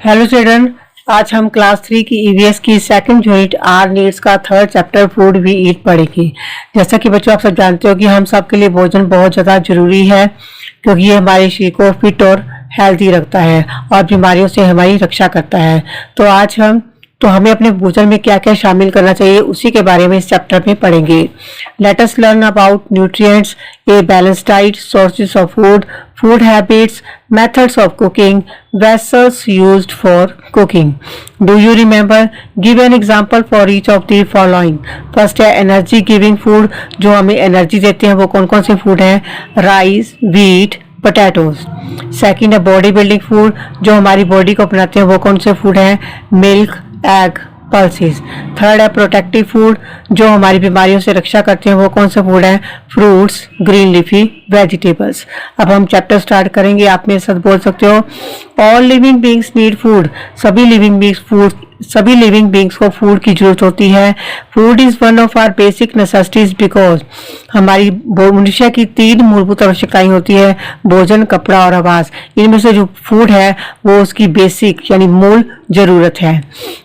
Hello children, आज हम class 3 की ईवीएस की सेकंड यूनिट आर नीड्स का third chapter food we eat पढ़ेंगे। जैसा कि बच्चों आप सब जानते हो कि हम सब के लिए भोजन बहुत ज़्यादा जरूरी है, क्योंकि ये हमारे शरीर को फिट और हेल्दी रखता है और बीमारियों से हमारी रक्षा करता है। तो हमें अपने भोजन में क्या क्या शामिल करना चाहिए उसी के बारे में इस चैप्टर में पढ़ेंगे। Let us learn about nutrients, A balance diet, sources of food, food habits, methods of cooking, vessels used for cooking. Do you remember? Give an example for each of the following. First है energy giving food, जो हमें energy देते हैं वो कौन कौन से food हैं? Rice, wheat, potatoes. सेकंड है बॉडी बिल्डिंग फूड, जो हमारी बॉडी को बनाते हैं वो कौन से फूड हैं? Milk, egg, pulses. थर्ड है प्रोटेक्टिव फूड, जो हमारी बीमारियों से रक्षा करते हैं वो कौन सा फूड है? Fruits, green leafy vegetables. अब हम चैप्टर स्टार्ट करेंगे। आप मेरे साथ बोल सकते हो, all living beings need food. सभी लिविंग बींग्स को फूड की जरूरत होती है। Food is one of our basic necessities because हमारी मनुष्य की 3 मूलभूत आवश्यकताएं होती है, भोजन, कपड़ा और आवास। इनमें से जो फूड है वो उसकी बेसिक यानी मूल जरूरत है।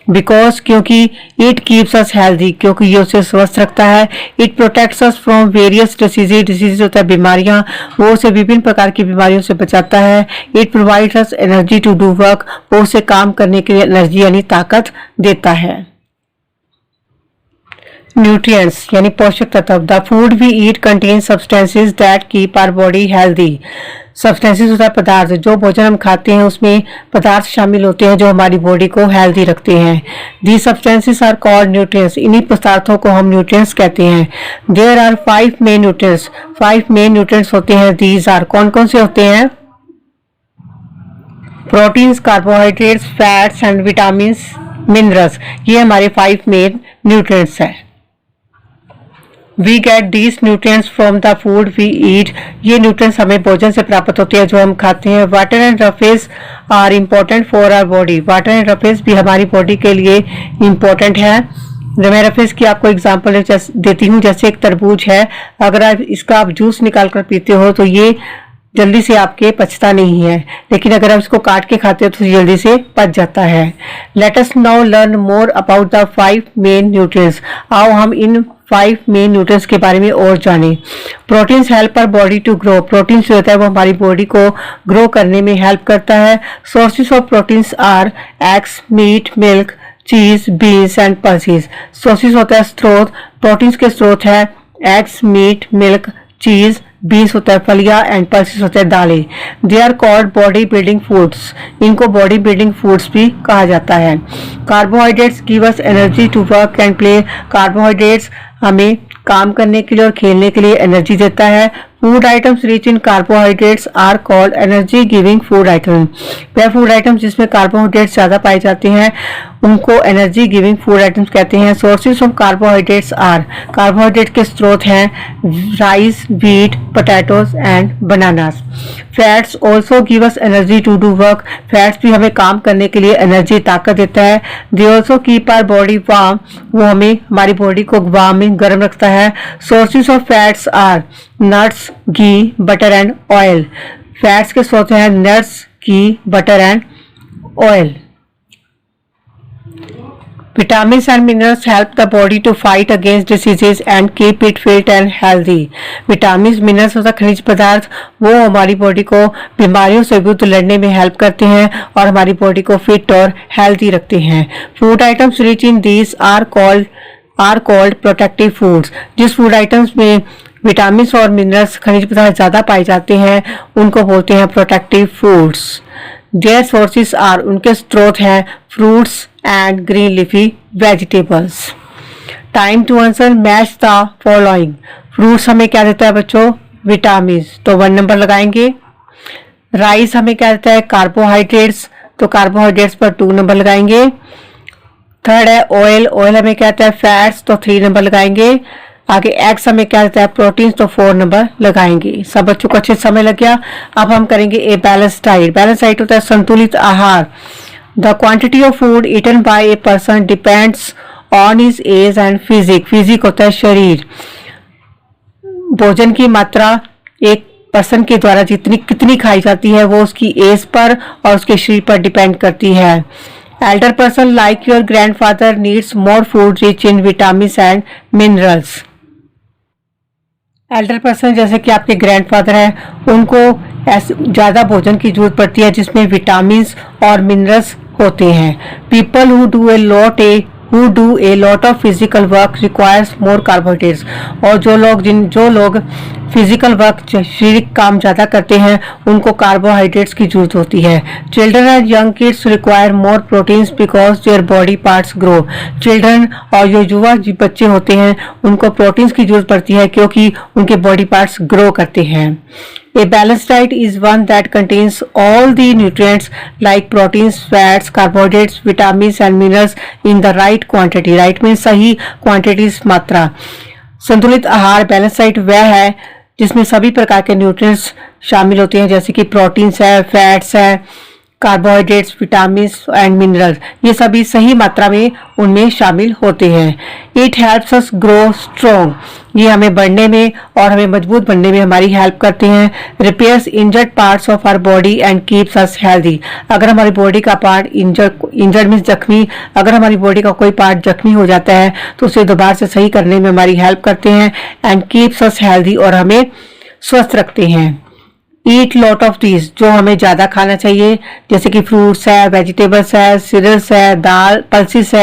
बिकॉज क्योंकि इट कीप्स अस हेल्दी, क्योंकि ये उसे स्वस्थ रखता है। It protects us from various diseases होता है बीमारियां, वो उसे विभिन्न प्रकार की बीमारियों से बचाता है। It provides us energy to do work, वो उसे काम करने के लिए एनर्जी यानी ताकत देता है। न्यूट्रिएंट्स यानी पोषक तत्व। The food we eat contain substances that keep our body healthy. Substances होता है पदार्थ, जो भोजन हम खाते हैं उसमें पदार्थ शामिल होते हैं जो हमारी बॉडी को हेल्दी रखते हैं। The substances are called nutrients. इन्हीं पदार्थों को हम न्यूट्रिएंट्स कहते हैं। There are 5 main nutrients. 5 main nutrients होते हैं। दीज आर कौन कौन से होते हैं? Proteins, carbohydrates, fats and vitamins, minerals. ये हमारे 5 मेन न्यूट्रिएंट्स हैं। We get these nutrients from the food we eat. ये न्यूट्रिएंट्स हमें भोजन से प्राप्त होते हैं जो हम खाते हैं। Water and roughage are important for our body. Water and roughage भी हमारी बॉडी के लिए इम्पोर्टेंट है। मैं रफेज की आपको एग्जांपल देती हूँ। जैसे एक तरबूज है, अगर आप इसका जूस निकाल कर पीते हो तो ये जल्दी से आपके पचता नहीं है, लेकिन अगर आप इसको काट के खाते हो तो जल्दी से पच जाता है। Let us now learn more about the 5 main nutrients. आओ हम इन 5 मेन न्यूट्रिएंट्स के बारे में और जानें। Proteins help our body to grow. Proteins जो होता है वो हमारी बॉडी को ग्रो करने में हेल्प करता है। Sources of proteins are eggs, meat, milk, cheese, beans and pulses. Sources होता है स्रोत, प्रोटीन्स के स्रोत है eggs, meat, milk, cheese, beans होता है फलियां एंड पल्सेस होता है दालें। They are called body building foods. इनको बॉडी बिल्डिंग फूड्स भी कहा जाता है। Carbohydrates give us energy to work and play. Carbohydrates हमें काम करने के लिए और खेलने के लिए एनर्जी देता है। Food items rich in carbohydrates are called energy giving food item. वह फूड आइटम्स जिसमें कार्बोहाइड्रेट्स ज्यादा पाए जाते हैं उनको एनर्जी गिविंग फूड आइटम्स कहते हैं। Sources of carbohydrates are, carbohydrate के स्रोत हैं rice, wheat, potatoes and bananas. Fats also give us energy to do work. Fats भी हमें काम करने के लिए एनर्जी, ताकत देता है। They also keep our body warm. वो हमें हमारी बॉडी को वार्म गर्म रखता है। Sources of fats are nuts, ghee, butter and oil. Fats के स्रोत हैं nuts, ghee, butter and oil. Vitamins and minerals help the body to fight against diseases and keep it fit and healthy. Vitamins, minerals और खनिज पदार्थ वो हमारी body को बीमारियों से विरुद्ध लड़ने में हेल्प करते हैं और हमारी बॉडी को फिट और हेल्दी रखते हैं। Food items rich in these are called protective foods. जिस फूड आइटम्स में विटामिन और मिनरल्स खनिज पदार्थ ज्यादा पाए जाते हैं उनको बोलते हैं protective foods. Their sources are, उनके स्रोत हैं fruits and green leafy vegetables. Time to answer, match the following. Fruits हमें क्या देता है बच्चों? विटामिन, तो 1 नंबर लगाएंगे। राइस हमें क्या देता है? कार्बोहाइड्रेट्स, तो कार्बोहाइड्रेट्स पर 2 नंबर लगाएंगे। थर्ड है ऑयल, ऑयल हमें क्या देता है? फैट्स, तो 3 नंबर लगाएंगे। आगे एग्स हमें क्या देता है? प्रोटीन्स, तो 4 नंबर लगाएंगे। सब बच्चों को अच्छे समय लग गया। अब हम करेंगे a balance diet. Balance diet होता है संतुलित आहार। The quantity of food eaten by a person depends on his age and physique. Physique होता है शरीर। भोजन की मात्रा एक पर्सन के द्वारा जितनी कितनी खाई जाती है वो उसकी एज पर और उसके शरीर पर डिपेंड करती है। Elder person like your grandfather needs more food rich in vitamin and minerals. Elder person जैसे कि आपके ग्रैंडफादर हैं, उनको ज़्यादा भोजन की जरूरत पड़ती है जिसमें विटामिन और मिनरल्स होते हैं। People who do a lot of physical work requires more carbohydrates. और जो लोग फिजिकल वर्क शारीरिक काम ज़्यादा करते हैं उनको कार्बोहाइड्रेट्स की जरूरत होती है। Children and young kids require more proteins because their body parts grow. Children और जो युवा बच्चे होते हैं उनको प्रोटीन्स की जरूरत पड़ती है क्योंकि उनके बॉडी पार्ट्स ग्रो करते हैं। A balanced diet is one that contains all the nutrients like proteins, fats, carbohydrates, vitamins and minerals in the right quantity. Right means सही quantities मात्रा। संतुलित आहार बैलेंस डाइट वह है जिसमें सभी प्रकार के न्यूट्रिएंट्स शामिल होते हैं जैसे कि प्रोटीन्स है, फैट्स है, कार्बोहाइड्रेट्स, विटामिन एंड मिनरल्स, ये सभी सही मात्रा में उनमें शामिल होते हैं। It helps us grow strong, ये हमें बढ़ने में और हमें मजबूत बनने में हमारी हेल्प करते हैं। Repairs injured parts of our body and keeps us healthy. अगर हमारी बॉडी का पार्ट इंजर्ड मीन्स जख्मी, अगर हमारी बॉडी का कोई पार्ट जख्मी हो जाता है तो उसे दोबारा से सही करने में हमारी हेल्प करते हैं। एंड कीप्स अस हेल्दी, और हमें स्वस्थ रखते हैं। ईट लॉट ऑफ दीज, जो हमें ज़्यादा खाना चाहिए जैसे कि फ्रूट्स है, वेजिटेबल्स है, सीरियल्स है, दाल, पल्सिस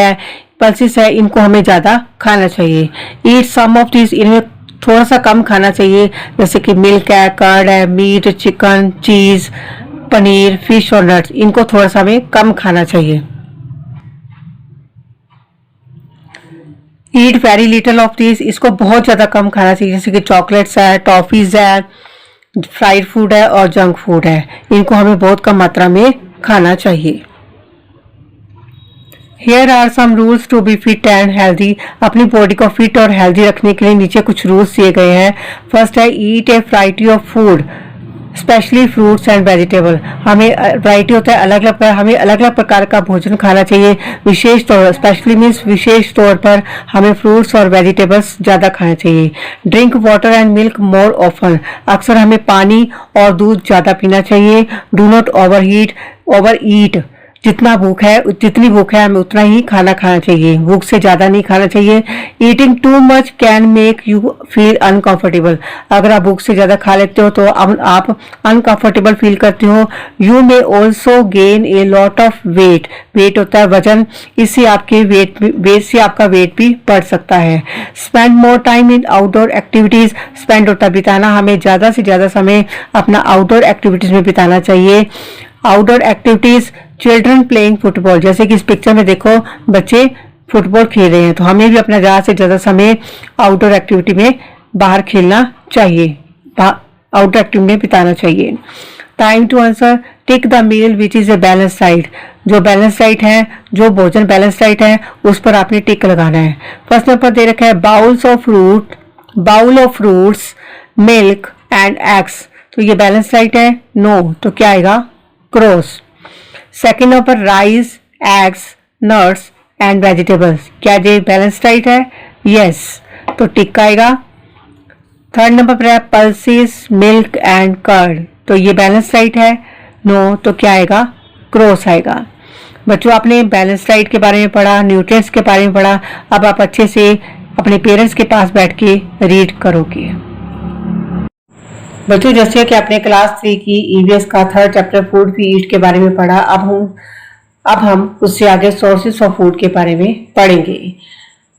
है, इनको हमें ज़्यादा खाना चाहिए। ईट सम ऑफ दीज, इनमें थोड़ा सा कम खाना चाहिए जैसे कि मिल्क है, कर्ड है, मीट, चिकन, चीज़, पनीर, फिश और नट्स, इनको थोड़ा सा हमें कम खाना चाहिए। Eat very little of these, इसको बहुत ज़्यादा कम खाना चाहिए जैसे कि चॉकलेट्स है, टॉफीज़ है, फ्राइड फूड है और जंक फूड है, इनको हमें बहुत कम मात्रा में खाना चाहिए। Here are some rules to be fit and healthy। अपनी बॉडी को फिट और हेल्दी रखने के लिए नीचे कुछ रूल्स दिए गए हैं। फर्स्ट है eat a variety of food specially fruits and vegetable. हमें वैरायटी होता है हमें अलग अलग प्रकार का भोजन खाना चाहिए। विशेष तौर स्पेशली मीन्स विशेष तौर पर हमें फ्रूट्स और वेजिटेबल्स ज़्यादा खाना चाहिए। Drink water and milk more often, अक्सर हमें पानी और दूध ज़्यादा पीना चाहिए। डू नॉट ओवर ईट, जितनी भूख है हमें उतना ही खाना खाना चाहिए, भूख से ज़्यादा नहीं खाना चाहिए। Eating too much can make you feel uncomfortable, अगर आप भूख से ज़्यादा खा लेते हो तो आप अनकंफर्टेबल फील करते हो। You may also gain a lot of weight होता है वजन, इससे आपका वेट भी बढ़ सकता है। Spend more time in outdoor activities, spend होता है बिताना, हमें ज़्यादा से ज़्यादा समय अपना आउटडोर एक्टिविटीज़ में बिताना चाहिए। Outdoor activities, children playing football, जैसे कि इस पिक्चर में देखो बच्चे फुटबॉल खेल रहे हैं, तो हमें भी अपना ज़्यादा से ज़्यादा समय आउटडोर एक्टिविटी में बाहर खेलना चाहिए, आउटडोर एक्टिविटी में बिताना चाहिए। Time to answer, tick the meal which is a balance diet, जो बैलेंस डाइट है, जो भोजन बैलेंस डाइट है उस पर आपने टिक लगाना है। फर्स्ट नंबर दे रखा है bowl of fruits, milk and eggs, तो ये बैलेंस डाइट है? नो, तो क्या आएगा? Cross. Second number rice, eggs, nuts and vegetables, क्या ये बैलेंस डाइट है? यस, तो टिक आएगा। थर्ड नंबर पर है पल्सेस, मिल्क एंड कर्ड, तो ये बैलेंस डाइट है? नो, तो क्या आएगा? क्रॉस आएगा। बच्चों, आपने बैलेंस डाइट के बारे में पढ़ा, न्यूट्रिएंट्स के बारे में पढ़ा, अब आप अच्छे से अपने पेरेंट्स के पास बैठ के रीड करोगे। बच्चों, जैसे कि आपने क्लास 3 की ईवीएस का 3rd चैप्टर फूड वी ईट के बारे में पढ़ा, अब हम उससे आगे सोर्सेस ऑफ फूड के बारे में पढ़ेंगे।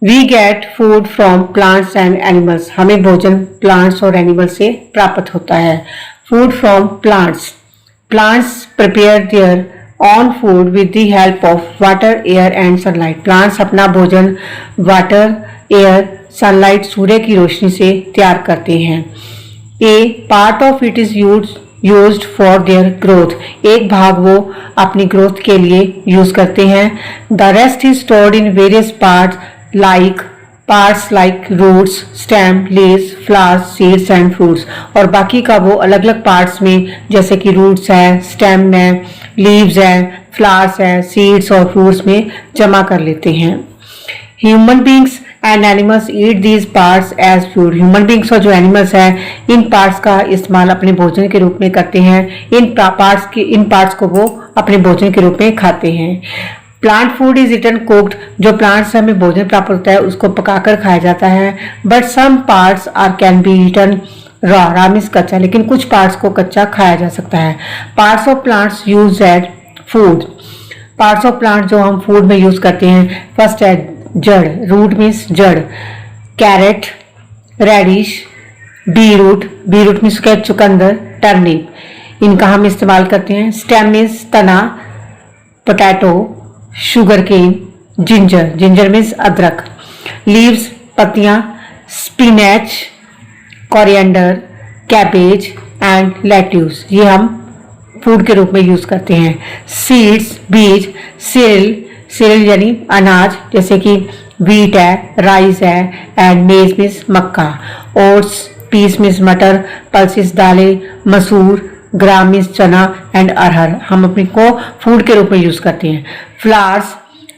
We get food from plants and animals, हमें भोजन प्लांट्स और एनिमल से प्राप्त होता है। Food from plants prepare their own food with the help of water, air and sunlight. Plants अपना भोजन वाटर, एयर, सनलाइट, सूर्य की रोशनी से तैयार करते हैं। A part of it is used for their growth, एक भाग वो अपनी ग्रोथ के लिए यूज करते हैं। The rest is stored in various parts like roots, stem, leaves, flowers, seeds and fruits, और बाकी का वो अलग अलग पार्ट्स में जैसे कि रूट्स है, स्टेम है, लीव्स है, फ्लावर्स है, सीड्स और फ्रूट्स में जमा कर लेते हैं। Human beings and animals eat these parts as food. Human beings और जो एनिमल्स है इन पार्ट्स का इस्तेमाल अपने भोजन के रूप में करते हैं। इन पार्ट्स को वो अपने भोजन के रूप में खाते हैं। Plant food is eaten cooked, जो प्लांट से हमें भोजन प्राप्त होता है उसको पकाकर खाया जाता है। But some parts can be eaten raw means कच्चा, लेकिन कुछ पार्ट्स को कच्चा खाया जा सकता है। Parts of plants use at food. Parts of plant जो हम फूड में यूज करते हैं, फर्स्ट है जड़, रूट मीन्स जड़, carrot, radish, beetroot means चुकंदर, टर्निप, इनका हम इस्तेमाल करते हैं। स्टेम मीन्स तना, potato, sugarcane, ginger means अदरक, लीव्स पत्तियां, spinach, coriander, cabbage and lettuce, ये हम फूड के रूप में यूज करते हैं। सीड्स बीज, सीरियल यानी अनाज, जैसे कि व्हीट है, राइस है, एंड मेज मीन्स मक्का, ओट्स, पीस मीन्स मटर, पल्सेस दालें, मसूर, ग्राम मीन्स चना एंड अरहर, हम अपने को फूड के रूप में यूज करते हैं। फ्लावर्स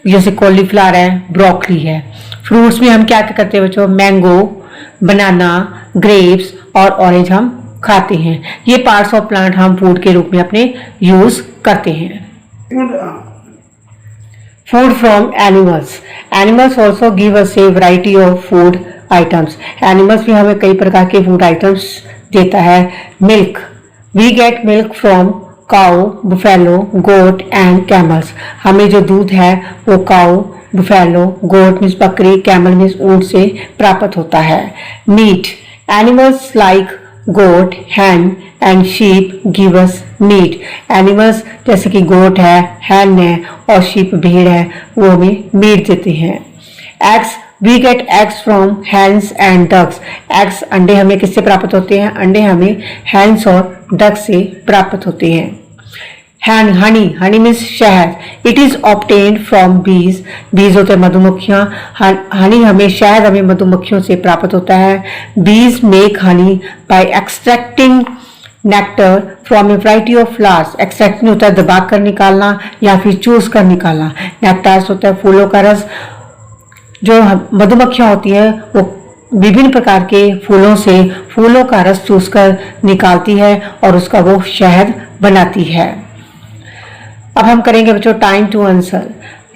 जैसे कॉलीफ्लावर है, ब्रोकली है। फ्रूट्स में हम क्या करते हैं बच्चों, मैंगो, बनाना, ग्रेप्स और ऑरेंज हम खाते हैं। ये पार्ट्स ऑफ प्लांट हम फूड के रूप में अपने यूज करते हैं। Food from animals. Animals also give us a variety of food items. Animals भी हमें कई प्रकार के फूड आइटम्स देता है। Milk, we get milk from cow, buffalo, goat and camels. हमें जो दूध है वो काउ, बुफेलो, गोट मीन्स बकरी, कैमल मीन्स ऊंट से प्राप्त होता है। Meat, animals like goat, hen and sheep give us meat. Animals जैसे कि गोट है, हैन है और शीप भेड़ है, वो हमें मीट देते हैं। Eggs, we get eggs from hens and ducks. Eggs अंडे हमें किससे प्राप्त होते हैं, अंडे हमें हैंस और डक से प्राप्त होते हैं। हनी मीन्स शहद, इट इज ऑब्टेन्ड फ्रॉम बीज, बीज होते हैं मधुमक्खियां, हनी हमें शहद हमें मधुमक्खियों से प्राप्त होता है। Bees make honey by extracting nectar from a variety of flowers. Extracting होता है दबा कर निकालना या फिर चूस कर निकालना। नेक्टार्स होता है फूलों का रस। जो मधुमक्खियां होती है वो विभिन्न प्रकार के फूलों से फूलों का रस चूसकर निकालती है और उसका वो शहद बनाती है। अब हम करेंगे बच्चों time to answer.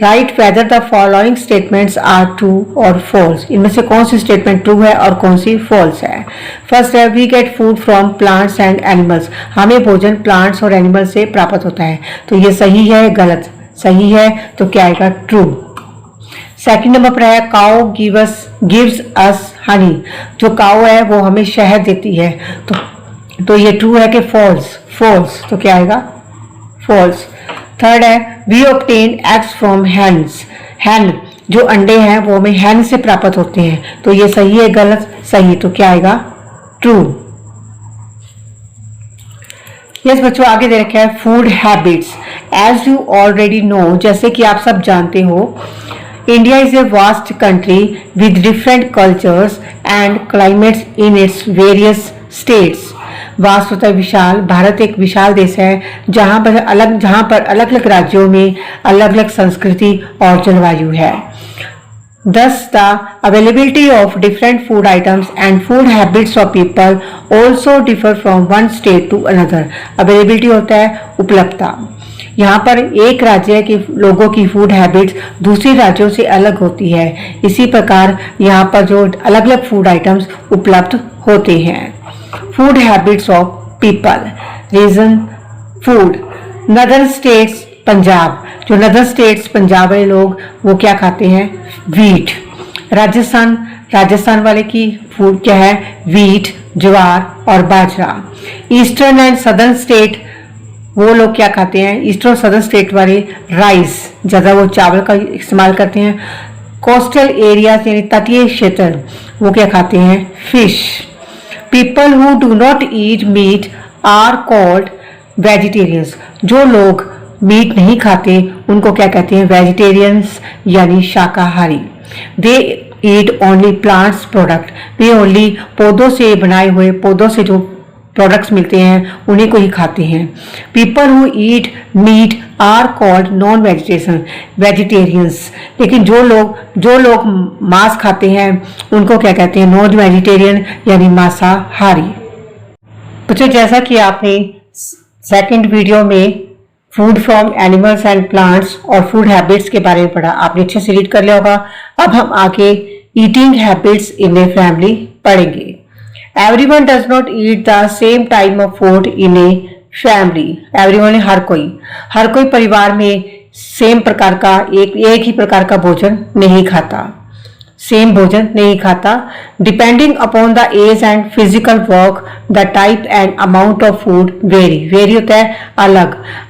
Right whether the following statements are true और फॉल्स। इनमें से कौन सी स्टेटमेंट ट्रू है और कौन सी फॉल्स है। फर्स्ट है we get food from plants and animals. हमें भोजन प्लांट्स और एनिमल से प्राप्त होता है, तो ये सही है गलत। सही है तो क्या आएगा, ट्रू। सेकंड नंबर पर है काउ गिव्स अस हनी। जो काउ है वो हमें शहद देती है, तो ये ट्रू है कि फॉल्स, तो क्या आएगा, फॉल्स। थर्ड है we obtain eggs from hens. Hen जो अंडे हैं वो हमें हैन से प्राप्त होते हैं, तो ये सही है गलत, सही, तो क्या आएगा, ट्रू। यस बच्चों आगे दे रखा है food habits. As you already know, जैसे कि आप सब जानते हो, India is a vast country with different cultures and climates in its various states. Vast होता है विशाल। भारत एक विशाल देश है जहाँ पर अलग अलग राज्यों में अलग अलग संस्कृति और जलवायु है। Thus, the availability of different food items and food habits of people also differ from one state to another. Availability होता है उपलब्धता। यहाँ पर एक राज्य के लोगों की फूड हैबिट्स दूसरे राज्यों से अलग होती है। इसी प्रकार यहाँ पर जो अलग अलग फूड आइटम्स उपलब्ध होते हैं। Food habits of people. Region food. Northern states Punjab, जो नदर्न स्टेट्स पंजाब वाले लोग वो क्या खाते हैं, व्हीट। राजस्थान वाले की फूड क्या है, व्हीट, ज्वार और बाजरा। ईस्टर्न एंड सदर्न स्टेट वो लोग क्या खाते हैं, ईस्ट और सदर्न स्टेट वाले राइस, ज़्यादा वो चावल का इस्तेमाल करते हैं। कोस्टल एरियाज यानी तटीय क्षेत्र वो क्या खाते हैं, fish. People who do not eat meat are called vegetarians. जो लोग मीट नहीं खाते उनको क्या कहते हैं, वेजिटेरियंस यानी शाकाहारी। They eat only plants product. वे ओनली पौधों से बनाए हुए, पौधों से जो प्रोडक्ट्स मिलते हैं उन्हीं को ही खाते हैं। People who eat meat are called non vegetarians. लेकिन जो लोग मांस खाते हैं उनको क्या कहते हैं? नॉन वेजिटेरियन यानी मांसाहारी। बच्चों, जैसा कि आपने सेकंड वीडियो में food from animals and plants और फूड हैबिट्स के बारे में पढ़ा, आपने अच्छे से रीड कर लिया होगा। अब हम आगे eating habits in a family पढ़ेंगे। Everyone does not eat the same time of food in a family. Everyone हर कोई परिवार में सेम प्रकार का एक ही प्रकार का भोजन नहीं खाता, सेम भोजन नहीं खाता। Depending upon the age and physical work the type and amount of food vary होता है,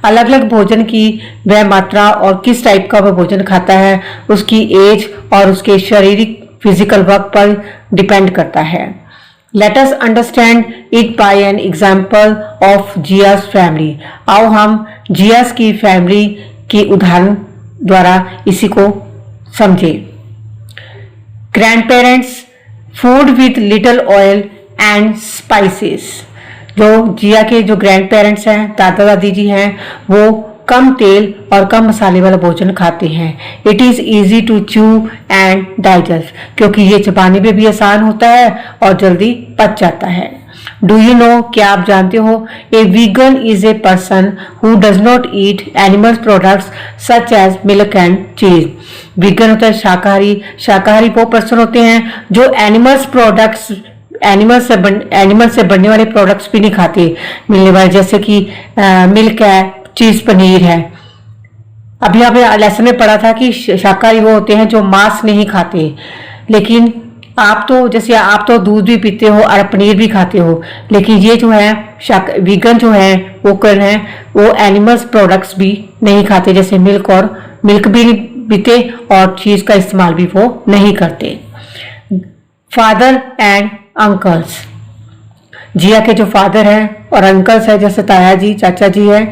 अलग भोजन की वह मात्रा और किस टाइप का वह भोजन खाता है उसकी एज और उसके शारीरिक फिजिकल वर्क पर डिपेंड करता है। Let us understand it by an example of Jia's family. आओ हम जियास की फैमिली के उदाहरण द्वारा इसी को समझें। Grandparents food with little oil and spices. जो जिया के जो ग्रैंड पेरेंट्स हैं, दादा दादी जी हैं, वो कम तेल और कम मसाले वाला भोजन खाते हैं। It is easy to chew and digest, क्योंकि ये चबाने में भी आसान होता है और जल्दी पच जाता है। डू यू नो, क्या आप जानते हो? A vegan is a person who does not eat animals products such as milk and cheese. Vegan होता है शाकाहारी वो पर्सन होते हैं जो एनिमल से बनने वाले प्रोडक्ट्स भी नहीं खाते, मिलने वाले, जैसे कि मिल्क है, चीज पनीर है। अभी आपने लेसन में पढ़ा था कि शाकाहारी वो होते हैं जो मांस नहीं खाते। लेकिन आप तो दूध भी पीते हो और पनीर भी खाते हो, लेकिन ये जो है वीगन जो है वो एनिमल्स प्रोडक्ट्स भी नहीं खाते, जैसे मिल्क भी नहीं पीते और चीज का इस्तेमाल भी वो नहीं करते। फादर एंड अंकल्स, जिया के जो फादर हैं और अंकल्स है जैसे ताया जी, चाचा जी है।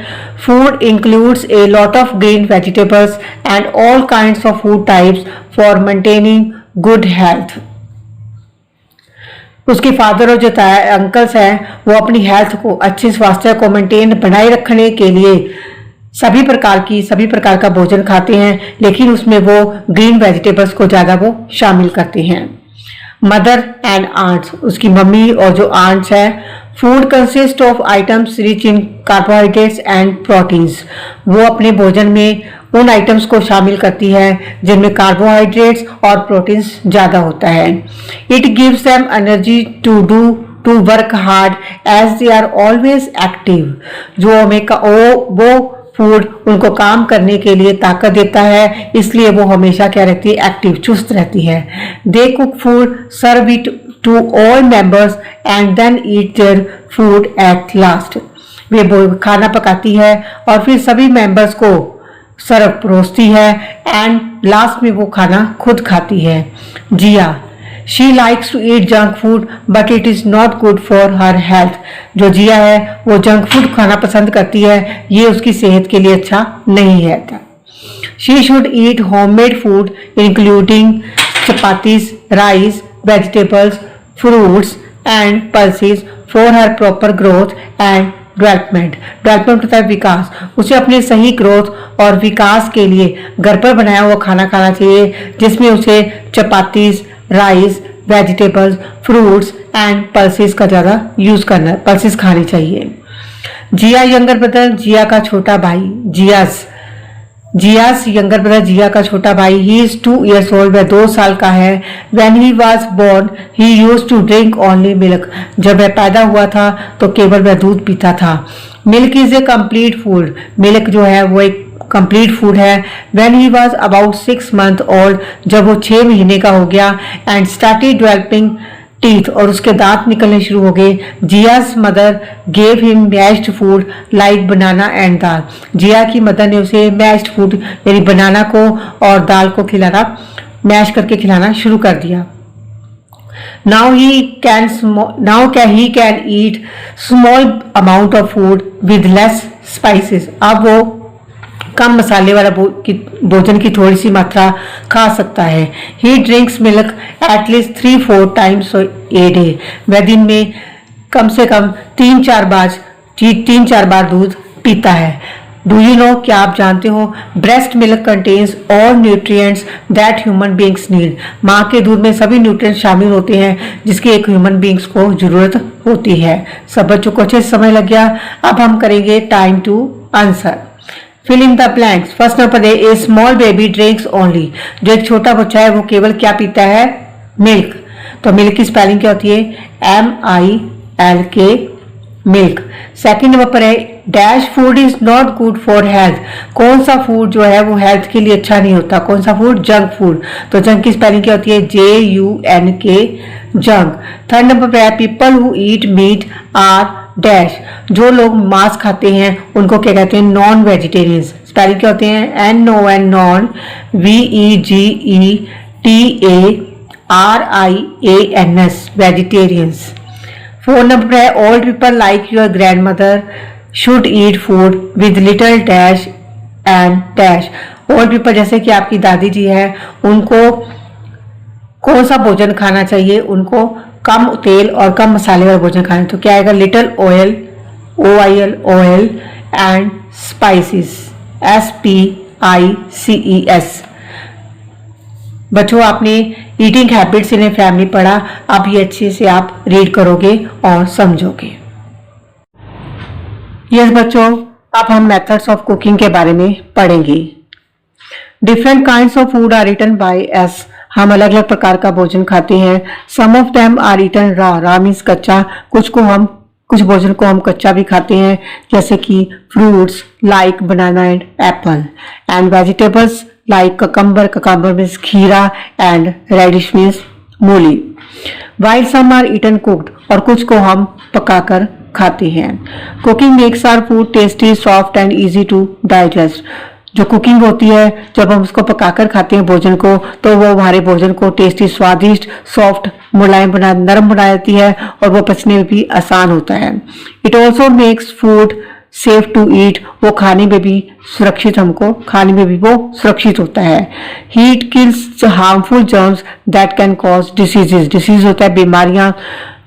Food includes A lot of green vegetables and all kinds of food types for maintaining good health. उसके फादर और जो अंकल्स हैं वो अपनी हेल्थ को, अच्छे स्वास्थ्य को मेंटेन बनाए रखने के लिए सभी प्रकार का भोजन खाते हैं, लेकिन उसमें वो ग्रीन वेजिटेबल्स को ज्यादा वो शामिल करते हैं। मदर एंड आंट्स, उसकी मम्मी और जो आंट्स हैं। Food consist of items rich in carbohydrates and proteins, वो अपने भोजन में उन आइटम्स को शामिल करती है जिनमें कार्बोहाइड्रेट्स और प्रोटीन्स ज़्यादा होता है। It gives them energy to work hard as they are always active, वो फूड उनको काम करने के लिए ताकत देता है, इसलिए वो हमेशा क्या रहती है? एक्टिव, चुस्त रहती है। They cook food, serve it to all members and then eat their food at last. वे खाना पकाती है और फिर सभी मेंबर्स को सर्व परोसती है एंड लास्ट में वो खाना खुद खाती है। जिया, She likes to eat junk food, but it is not good for her health. जो जिया है वो जंक फूड खाना पसंद करती है, ये उसकी सेहत के लिए अच्छा नहीं है। She should eat homemade food including chapatis, rice, vegetables, fruits and pulses for her proper growth and development होता है विकास। उसे अपने सही ग्रोथ और विकास के लिए घर पर बनाया हुआ खाना खाना चाहिए, जिसमें उसे chapatis, rice, vegetables, fruits and pulses का ज़्यादा यूज़ करना, पल्सेस खानी चाहिए। जिया यंगर ब्रदर, जिया का छोटा भाई, जियास यंगर ब्रदर, जिया का छोटा भाई। ही इज 2 years old, वह 2 साल का है। When he was born he used to drink only milk, जब वह पैदा हुआ था तो केवल वह दूध पीता था। Milk is a complete food, milk जो है वो एक कंप्लीट फूड है। When he was about 6 months old, जब वो 6 महीने का हो गया, एंड स्टार्टेड डेवलपिंग टीथ, और उसके दांत निकलने शुरू हो गए। Jiya's mother gave him mashed food like banana and dal, Jiya की मदर ने उसे मैश्ड फूड यानी बनाना को और दाल को खिलाना, मैश करके खिलाना शुरू कर दिया। Now he can eat small amount of food with less spices. अब वो कम मसाले वाला भोजन की थोड़ी सी मात्रा खा सकता है। He drinks milk at least 3-4 times a day. वह दिन में कम से कम 3-4 बार दूध पीता है। डू यू नो, क्या आप जानते हो, breast milk contains all nutrients that human beings need. माँ के दूध में सभी न्यूट्रिएंट्स शामिल होते हैं जिसकी एक ह्यूमन बींग्स को जरूरत होती है। सब बच्चों को अच्छे से समझ लग गया। अब हम करेंगे time to answer. Fill in the blanks. First number है a small baby drinks only. जो एक छोटा बच्चा है वो केवल क्या पीता है? मिल्क। तो मिल्क की स्पेलिंग क्या होती है? MILK, milk. सेकंड नंबर पर है dash food is not good for health. कौन सा फूड जो है वो हेल्थ के लिए अच्छा नहीं होता? कौन सा फूड? Junk food. तो जंक की स्पेलिंग क्या होती है? JUNK, junk. थर्ड नंबर पर है people who eat meat are dash. जो लोग मांस खाते हैं उनको क्या कहते हैं? Non vegetarians. स्पेलिंग क्या होते हैं? NON, non, VEGETARIANS, vegetarians. Four number है old people like your grandmother should eat food with little dash and dash. Old people जैसे कि आपकी दादी जी है, उनको कौन सा भोजन खाना चाहिए? उनको कम तेल और कम मसाले वाला भोजन खाना। तो क्या आएगा? Little oil, OIL, oil, and spices, SPICES। बच्चों, आपने eating habits in a family पढ़ा। अब ये अच्छे से आप रीड करोगे और समझोगे। यस बच्चों, अब हम मेथड्स ऑफ कुकिंग के बारे में पढ़ेंगे। Different kinds of food are eaten by us. हम अलग अलग प्रकार का भोजन खाते हैं। Some of them are eaten raw. Raw means कच्चा। कुछ भोजन को हम कच्चा भी खाते हैं, जैसे कि fruits like banana and apple, and vegetables like cucumber. Cucumber means खीरा, एंड रेडिश मीन्स मूली। While some are eaten cooked. और कुछ को हम पकाकर खाते हैं। Cooking makes our food tasty, soft and easy to digest. जो कुकिंग होती है, जब हम उसको पकाकर खाते हैं भोजन को, तो वो हमारे भोजन को टेस्टी, स्वादिष्ट, सॉफ्ट, मुलायम नरम बना देती है और वो पचने में भी आसान होता है। It also makes food safe to eat. वो खाने में भी सुरक्षित, हमको खाने में भी वो सुरक्षित होता है। Heat kills harmful germs that can cause diseases. Disease होता है बीमारियां।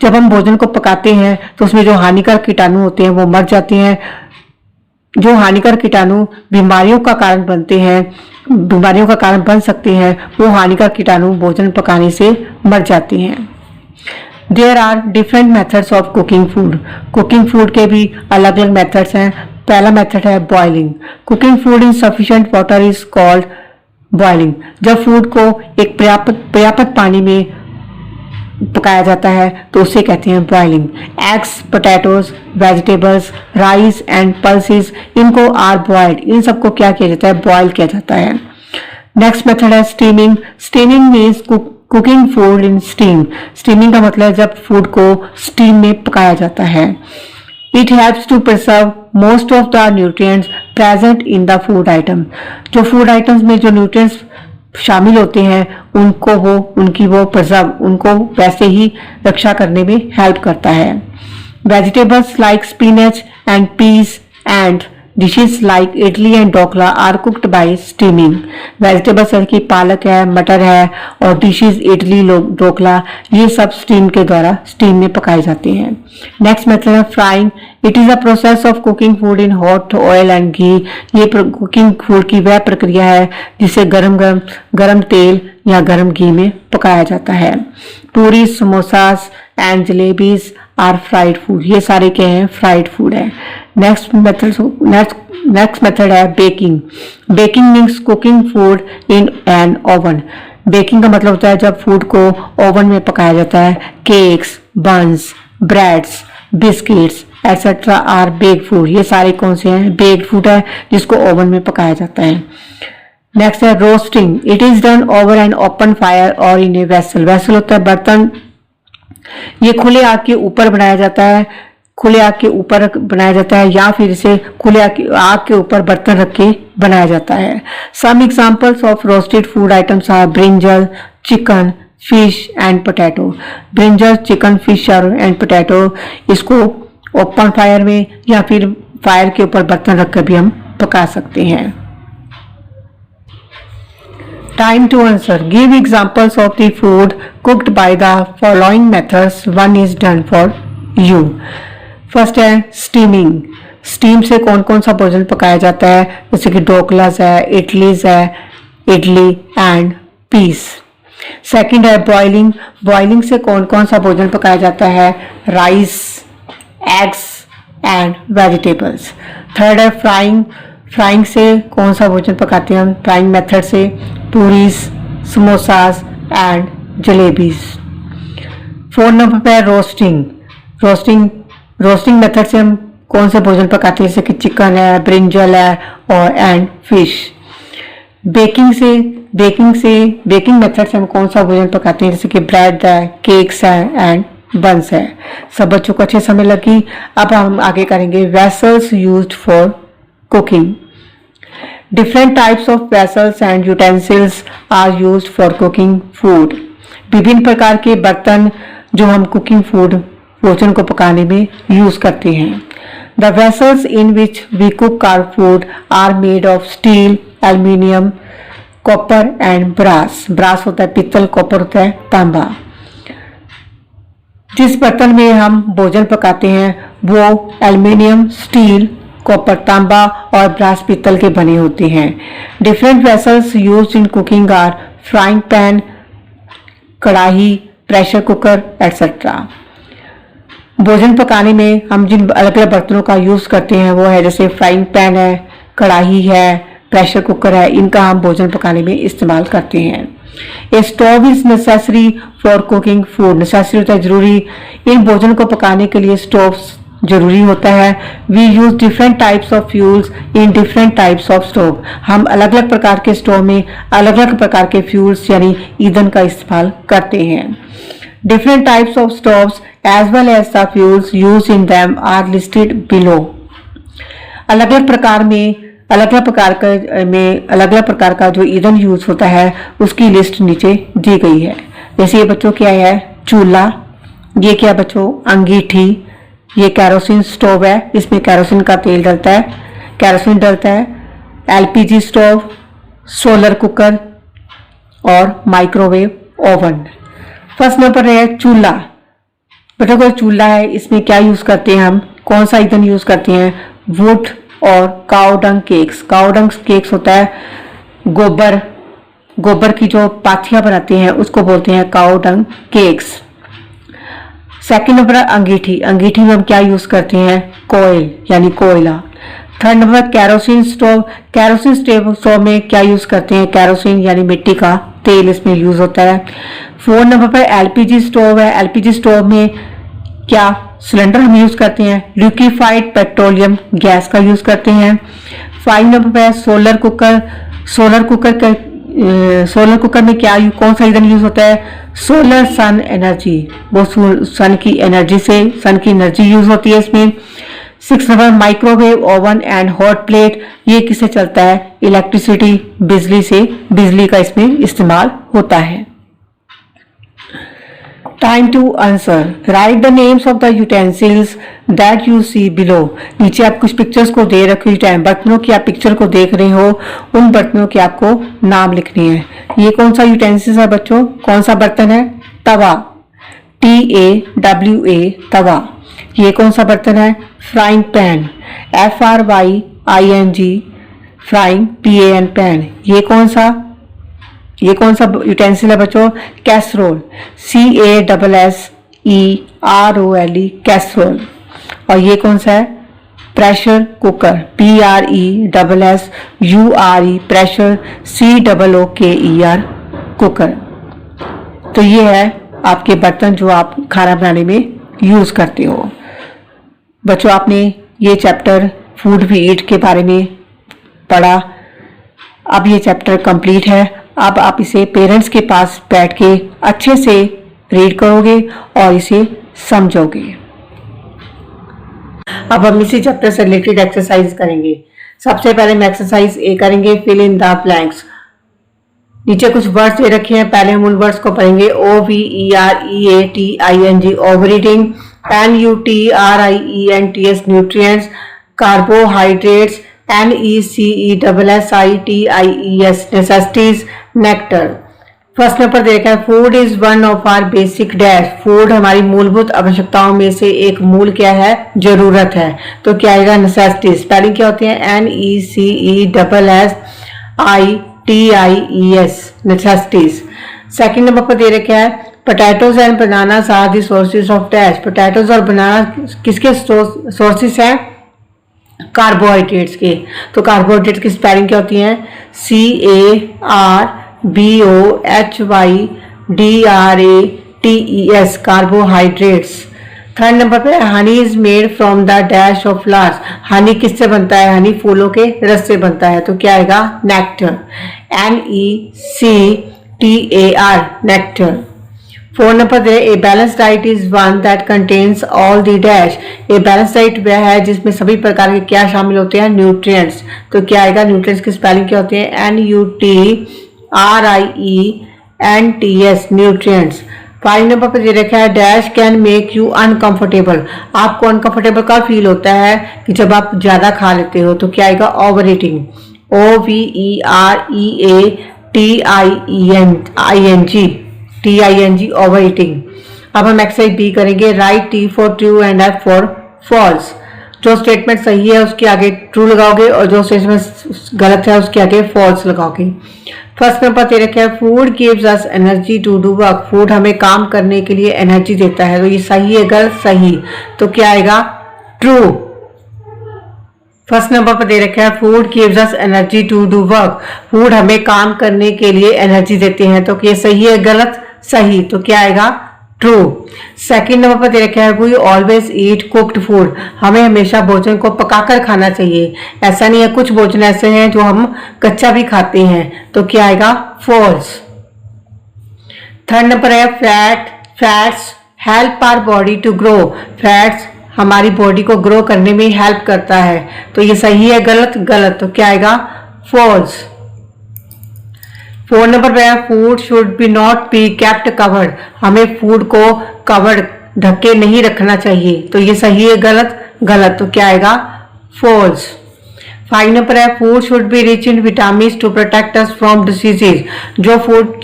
जब हम भोजन को पकाते हैं तो उसमें जो हानिकारक कीटाणु होते हैं वो मर जाते हैं। जो हानिकारक कीटाणु बीमारियों का कारण बनते हैं, बीमारियों का कारण बन सकते हैं, वो हानिकारक कीटाणु भोजन पकाने से मर जाते हैं। There are different methods of cooking food. Cooking food के भी अलग अलग मेथड्स हैं। पहला मेथड है boiling. Cooking food in sufficient water is called boiling. जब फूड को एक पर्याप्त पानी में पकाया जाता है तो उसे कहते हैं boiling. Eggs, potatoes, vegetables, rice and pulses, इनको आर बॉइल्ड। इन सबको क्या किया जाता है? बॉयल किया जाता है। नेक्स्ट मेथड है steaming. Steaming means cooking food in steam. Steaming का मतलब है जब फूड को स्टीम में पकाया जाता है। It helps to preserve most of the nutrients present in the food item. जो फूड आइटम्स में जो न्यूट्रिएंट्स शामिल होते हैं उनको वैसे ही रक्षा करने में हेल्प करता है। Vegetables like spinach and peas and dishes like idli and dhokla are cooked by steaming. Vegetables जैसे कि पालक है, मटर है, और डिशेस इडली, ढोकला, ये सब स्टीम में पकाए जाते हैं। नेक्स्ट मेथड है frying. It is a process of cooking food in hot oil and ghee. ये कुकिंग फूड की वह प्रक्रिया है जिसे गरम तेल या गरम घी में पकाया जाता है। Puri, samosas and jalebis are fried food. ये सारे क्या हैं? फ्राइड फूड है। नेक्स्ट मेथड है baking. Baking means cooking food in an oven. बेकिंग का मतलब होता है जब फूड को ओवन में पकाया जाता है। Cakes, buns, breads, biscuits etcetera are baked food. ये सारे कौन से हैं? बेक्ड फूड है जिसको ओवन में पकाया जाता है। नेक्स्ट है roasting. It is done over an open fire और इन ए वेसल। वेसल होता है बर्तन। ये खुले आग के ऊपर बनाया जाता है। खुले आग के ऊपर बनाया जाता है या फिर इसे खुले आग के ऊपर बर्तन रख के बनाया जाता है। Some examples of roasted food items are brinjal, chicken, fish and potato. Brinjal, chicken, fish and potato, इसको ओपन फायर में या फिर फायर के ऊपर बर्तन रखकर भी हम पका सकते हैं। Time to answer. Give examples of the food cooked by the following methods. One is done for you. First है स्टीमिंग। स्टीम से कौन कौन सा भोजन पकाया जाता है, जैसे कि ढोकलास है, इडलीज है, इडली एंड पीस। सेकंड है बॉइलिंग। बॉइलिंग से कौन कौन सा भोजन पकाया जाता है, rice, eggs and vegetables. Third है फ्राइंग। फ्राइंग से कौन सा भोजन पकाते हैं हम, फ्राइंग मेथड से puris, samosas and jalebis. Fourth number पे रोस्टिंग। रोस्टिंग मेथड से हम कौन से भोजन पकाते हैं, जैसे कि चिकन है, ब्रिंजल है और एंड फिश। बेकिंग मेथड से हम कौन सा भोजन पकाते हैं, जैसे कि ब्रेड है, केक्स है एंड बंस है। सब बच्चों को अच्छे समय लगी। अब हम आगे करेंगे vessels used for cooking. Different types of vessels and utensils are used for cooking food. विभिन्न प्रकार के बर्तन जो हम कुकिंग फूड भोजन को पकाने में यूज करते हैं। The vessels in which we cook our food are made of steel, aluminium, copper and brass. Brass होता है पित्तल, कॉपर होता है तांबा। जिस बर्तन में हम भोजन पकाते हैं वो एल्यूमिनियम, स्टील, कॉपर, तांबा और ब्रास पित्तल के बने होते हैं। Different vessels used in cooking are frying pan, kadhai, pressure cooker etcetera. भोजन पकाने में हम जिन अलग अलग बर्तनों का यूज करते हैं वो है, जैसे फ्राइंग पैन है, कढ़ाई है, प्रेशर कुकर है, इनका हम भोजन पकाने में इस्तेमाल करते हैं। A stove is necessary for cooking food. Necessary होता है जरूरी। इन भोजन को पकाने के लिए स्टोव जरूरी होता है। We use different types of fuels in different types of stove. हम अलग अलग प्रकार के स्टोव में अलग अलग प्रकार के फ्यूल्स यानी ईंधन का इस्तेमाल करते हैं। Different types of stoves as well as the fuels use in them are listed below. अलग अलग प्रकार का जो ईंधन यूज होता है उसकी लिस्ट नीचे दी गई है। जैसे ये बच्चों क्या है, चूल्हा, ये क्या बच्चों, अंगीठी, ये कैरोसिन स्टोव है, इसमें कैरोसिन का तेल डलता है, कैरोसिन डलता है। एलपीजी स्टोव, सोलर कुकर और माइक्रोवेव ओवन। फर्स्ट नंबर है चूल्हा। बेटा कोई चूल्हा है, इसमें क्या यूज करते हैं हम, कौन सा ईंधन यूज करते हैं, वुड और काउडंग केक्स। काउडंग केक्स होता है गोबर की जो पाथियां बनाते हैं उसको बोलते हैं काउडंग केक्स। सेकंड नंबर है अंगीठी। अंगीठी में हम क्या यूज करते हैं, कोयल यानी कोयला। Third number kerosene stove. Kerosene stove में क्या यूज करते हैं, कैरोसिन यानी मिट्टी का तेल इसमें यूज होता है। फोर्थ नंबर पर एलपीजी स्टोव है। एलपीजी स्टोव में क्या सिलेंडर हम यूज करते हैं, लिक्विफाइड पेट्रोलियम गैस का यूज करते हैं। 5 नंबर पे सोलर कुकर। सोलर कुकर में क्या कौन सा ईंधन यूज होता है, सोलर सन एनर्जी। वो सन की एनर्जी यूज होती है इसमें। 6 number microwave oven and hot plate. ये किससे चलता है, इलेक्ट्रिसिटी, बिजली का इसमें इस्तेमाल होता है। Time to answer. Write the names of the utensils that you see below. नीचे आप कुछ पिक्चर्स को दे रखी टाइम बर्तनों की आप पिक्चर को देख रहे हो, उन बर्तनों के आपको नाम लिखनी है। ये कौन सा यूटेंसिल्स है बच्चों, कौन सा बर्तन है, तवा, TAWA तवा। ये कौन सा बर्तन है, frying pan, FRYING frying PAN pan. ये कौन सा यूटेंसिल है बच्चों, कैसरोल, CASSEROLE कैसरोल। और ये कौन सा है, pressure cooker, PRESSURE pressure, COOKER cooker. तो ये है आपके बर्तन जो आप खाना बनाने में यूज करते हो। बच्चों आपने ये चैप्टर फूड वी ईट के बारे में पढ़ा। अब ये चैप्टर कंप्लीट है। अब आप इसे पेरेंट्स के पास बैठ के अच्छे से रीड करोगे और इसे समझोगे। अब हम इसी चैप्टर से रिलेटेड एक्सरसाइज करेंगे। सबसे पहले हम एक्सरसाइज ए करेंगे, फिल इन द ब्लैंक्स। नीचे कुछ वर्ड्स दे रखे हैं, पहले हम उन वर्ड्स को पढ़ेंगे। OVEREATING overeating, NUTRIENTS nutrients, carbohydrates, NECESSITIES necessities, nectar. First number देखा है, food is one of our basic dash. फूड हमारी मूलभूत आवश्यकताओं में से एक मूल क्या है, जरूरत है। तो क्या आएगा, नेसेसिटी। स्पेलिंग क्या होती है, NECESSITIES, नेसेसिटीज। सेकंड नंबर पर दे रखा है, potatoes and bananas are the sources of dash. Potatoes और बनाना किसके सोर्सेज हैं, कार्बोहाइड्रेट्स के। तो कार्बोहाइड्रेट्स की स्पेलिंग क्या होती है, CARBOHYDRATES, कार्बोहाइड्रेट्स। थर्ड नंबर पे, honey is made from the dash of flowers. Honey किससे बनता है, हनी फूलों के रस से बनता है। तो क्या आएगा, nectar, NECTAR, nectar. Four number पे, a balance diet is one that contains all the dash. A balance diet वह है जिसमें सभी प्रकार के क्या शामिल होते हैं, न्यूट्रिएंट्स। तो क्या आएगा, न्यूट्रिएंट्स की स्पेलिंग क्या होती है, NUTRIENTS, न्यूट्रिएंट्स। 5 नंबर पर दे रखा है, dash can make you uncomfortable. आपको अनकंफर्टेबल का फील होता है कि जब आप ज्यादा खा लेते हो। तो क्या आएगा, over eating, OVEREATING, over eating. अब हम एक्सरसाइज बी करेंगे, write T for true and F for false. जो स्टेटमेंट सही है उसके आगे ट्रू लगाओगे और जो स्टेटमेंट गलत है उसके आगे फॉल्स लगाओगे। फर्स्ट नंबर दे रखा है, food gives us energy to do work. Food हमें काम करने के लिए एनर्जी देता है। तो ये सही है, गलत, सही। तो क्या आएगा, ट्रू। फर्स्ट नंबर पर दे रखा है, food gives us energy to do work. Food हमें काम करने के लिए एनर्जी देते हैं। तो ये सही है, गलत, सही। तो क्या आएगा, ट्रू। सेकंड नंबर पर दे रखा है, we always eat cooked food. हमें हमेशा भोजन को पकाकर खाना चाहिए। ऐसा नहीं है, कुछ भोजन ऐसे हैं जो हम कच्चा भी खाते हैं। तो क्या आएगा, फॉल्स। थर्ड नंबर है, fats help our body to grow. Fats हमारी बॉडी को ग्रो करने में हेल्प करता है। तो ये सही है, गलत, गलत। तो क्या आएगा, फॉल्स। 4 नंबर पे है, food should B not be kept covered. हमें फूड को कवर्ड, ढके नहीं रखना चाहिए। तो ये सही है, गलत, गलत। तो क्या आएगा, फॉल्स। 5 नंबर है, food should be rich in vitamin to protect us from diseases. जो फूड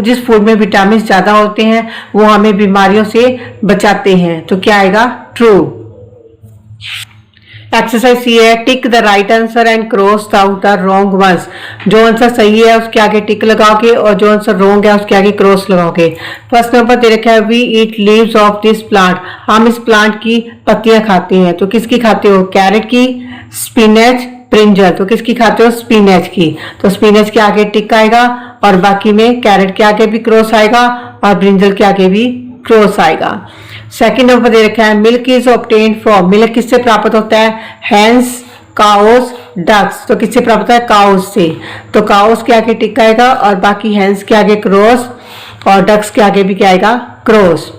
जिस फूड में विटामिन ज्यादा होते हैं वो हमें बीमारियों से बचाते हैं। तो क्या आएगा, ट्रू। एक्सरसाइज सी है, tick the right answer and cross out the wrong ones. जो आंसर सही है उसके आगे टिक लगाओगे और जो आंसर रॉन्ग है उसके आगे क्रॉस लगाओगे। फर्स्ट नंबर दे रखा है, we eat leaves of this plant. हम इस प्लांट की पत्तियां खाते हैं। तो किसकी खाते हो, कैरेट की, स्पिनच, ब्रिंजल। तो किसकी खाते हो, स्पिनच की। तो स्पिनच के आगे टिक आएगा और बाकी में कैरेट के आगे भी क्रॉस आएगा और ब्रिंजल के आगे भी क्रॉस आएगा। सेकंड नंबर दे रखा है, milk is obtained from. Milk किससे प्राप्त होता है, हैंस, काउस, डक्स। तो किससे प्राप्त होता है, काउस से। तो काउस के आगे टिक आएगा और बाकी हैंस के आगे क्रॉस और डक्स के आगे भी क्या आएगा, क्रॉस।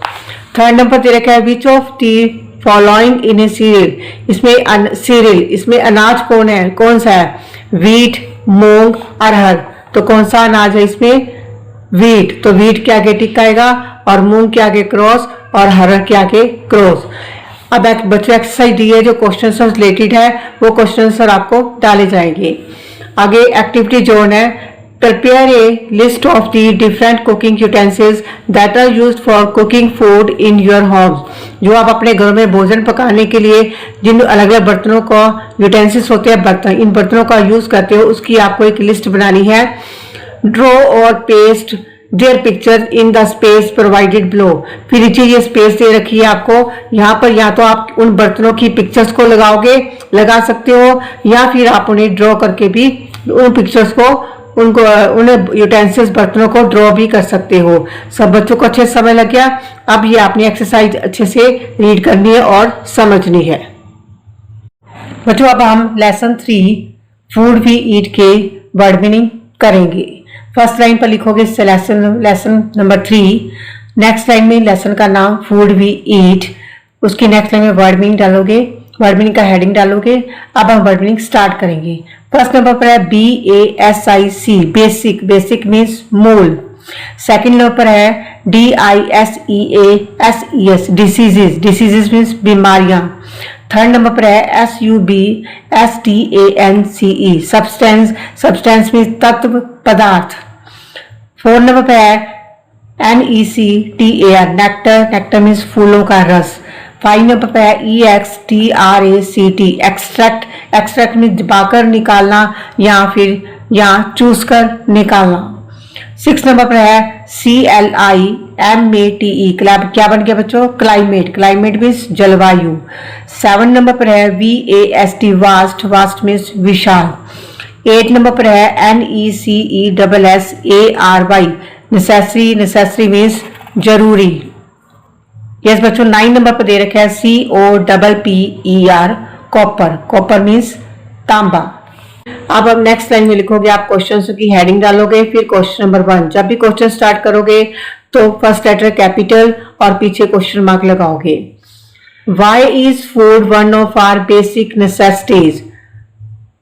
थर्ड नंबर दे रखा है, which of the following in A serial. इसमें अनाज कौन सा है, वीट, मूंग, अरहर। तो कौन सा अनाज है इसमें, वीट। तो वीट के आगे टिक आएगा और मूंग के आगे क्रॉस और हरड़ के आगे क्रॉस। अब एक बच्चों एक्सरसाइज दी है जो क्वेश्चन से रिलेटेड है, वो क्वेश्चन आंसर आपको डाले जाएंगे। आगे एक्टिविटी जोन है, prepare a list of the different cooking utensils that are used for cooking food in your homes. जो आप अपने घरों में भोजन पकाने के लिए जिन अलग अलग बर्तनों का यूटेंसिल्स होते हैं, बर्तन, इन बर्तनों का यूज करते हो, उसकी आपको एक लिस्ट बनानी है। ड्रॉ और paste their picture in the space provided below. फिर नीचे ये स्पेस दे रखी है आपको, यहाँ पर या तो आप उन बर्तनों की पिक्चर्स को लगा सकते हो या फिर आप उन्हें ड्रॉ करके भी उन पिक्चर्स को उन यूटेंसिल्स बर्तनों को ड्रॉ भी कर सकते हो। सब बच्चों को अच्छे समय लग गया। अब ये आपने एक्सरसाइज अच्छे से रीड करनी है और समझनी है। बच्चों अब हम लेसन 3 फूड वी ईट के वर्ड मीनिंग करेंगे। फर्स्ट लाइन पर लिखोगे लेसन नंबर 3। नेक्स्ट लाइन में लेसन का नाम फूड वी ईट, उसकी नेक्स्ट लाइन में वर्ड मीनिंग डालोगे, वर्ड मीनिंग का हेडिंग डालोगे। अब हम वर्ड मीनिंग स्टार्ट करेंगे। फर्स्ट नंबर पर है BASIC, बेसिक। बेसिक मीन्स मूल। सेकंड नंबर पर है DISEASES, डिसीजेस। डिसीजेस मीन्स बीमारियां। थर्ड नंबर पर है SUBSTANCE, सब्सटेंस। सब्सटेंस मीन्स तत्व, पदार्थ। 4 नंबर पे है NECTAR, नेक्टर, नेक्टर मीन्स फूलों का रस। 5 नंबर पे है EXTRACT, एक्सट्रैक्ट, एक्सट्रैक्ट मीन्स दबाकर निकालना या फिर यहाँ चूस कर निकालना। 6 नंबर पर है CLIMATE, क्या बन गया बच्चों? क्लाइमेट, क्लाइमेट मीन्स जलवायु। 7 नंबर पर है VAST, वास्ट, वास्ट मीन्स विशाल। 8 नंबर पर है NECESSARY, नेसेसरी, नेसेसरी मीन्स जरूरी। यस बच्चों। 9 नंबर पर दे रखा है COPPER, कॉपर, कॉपर मीन्स तांबा। अब नेक्स्ट लाइन में लिखोगे आप क्वेश्चन की हेडिंग डालोगे, फिर क्वेश्चन नंबर 1। जब भी क्वेश्चन स्टार्ट करोगे तो फर्स्ट लेटर कैपिटल और पीछे क्वेश्चन मार्क लगाओगे। Why is food one of our basic necessities,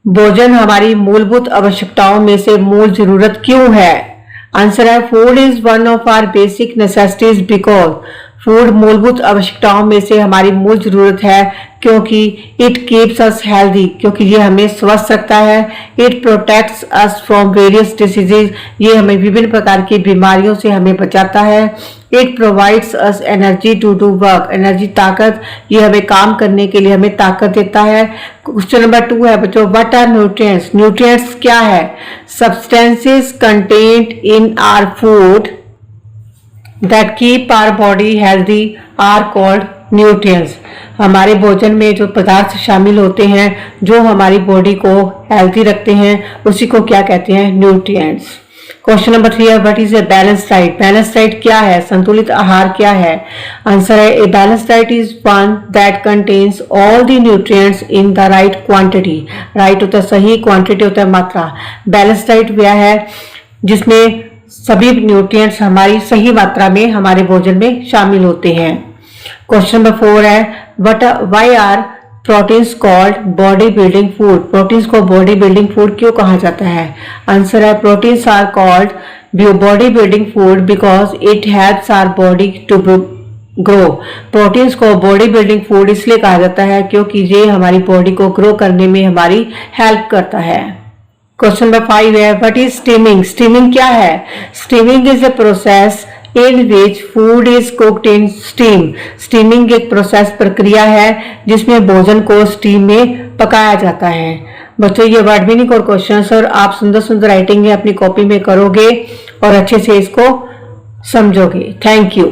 भोजन हमारी मूलभूत आवश्यकताओं में से मूल जरूरत क्यों है? आंसर है food is one of our basic necessities because, food मूलभूत आवश्यकताओं में से हमारी मूल जरूरत है क्योंकि इट कीप्स अस हेल्दी, क्योंकि ये हमें स्वस्थ रखता है। It protects us from various diseases, ये हमें विभिन्न प्रकार की बीमारियों से हमें बचाता है। It provides us energy to do work, energy ताकत, ये हमें काम करने के लिए हमें ताकत देता है। क्वेश्चन नंबर 2 है बच्चों, व्हाट आर न्यूट्रिएंट्स, न्यूट्रिएंट्स क्या है? Substances contained in our food that keep our body healthy are called nutrients। हमारे भोजन में जो पदार्थ शामिल होते हैं जो हमारी बॉडी को हेल्थी रखते हैं उसी को क्या कहते हैं? न्यूट्रिएंट्स। क्वेश्चन नंबर 3 है what is a balance diet, balance diet क्या है? संतुलित आहार क्या है? आंसर है ए balance diet is one that contains all the nutrients in the right quantity, right होता है सही, क्वांटिटी होता है मात्रा। बैलेंस डाइट वह है जिसमें सभी न्यूट्रिएंट्स हमारी सही मात्रा में हमारे भोजन में शामिल होते हैं। क्वेश्चन नंबर 4 है why are proteins called body building food, proteins को बॉडी बिल्डिंग फूड क्यों कहा जाता है? आंसर है proteins are called body building food because it helps our body to grow, proteins को बॉडी बिल्डिंग फूड इसलिए कहा जाता है क्योंकि ये हमारी बॉडी को ग्रो करने में हमारी हेल्प करता है। क्वेश्चन नंबर 5 है व्हाट इज स्टीमिंग, स्टीमिंग क्या है? Steaming is a process in which food is cooked in steam, steaming एक प्रोसेस प्रक्रिया है जिसमें भोजन को स्टीम में पकाया जाता है। बच्चों ये वर्ड मीनिंग और क्वेश्चन और आप सुंदर सुंदर राइटिंग अपनी कॉपी में करोगे और अच्छे से इसको समझोगे। Thank you.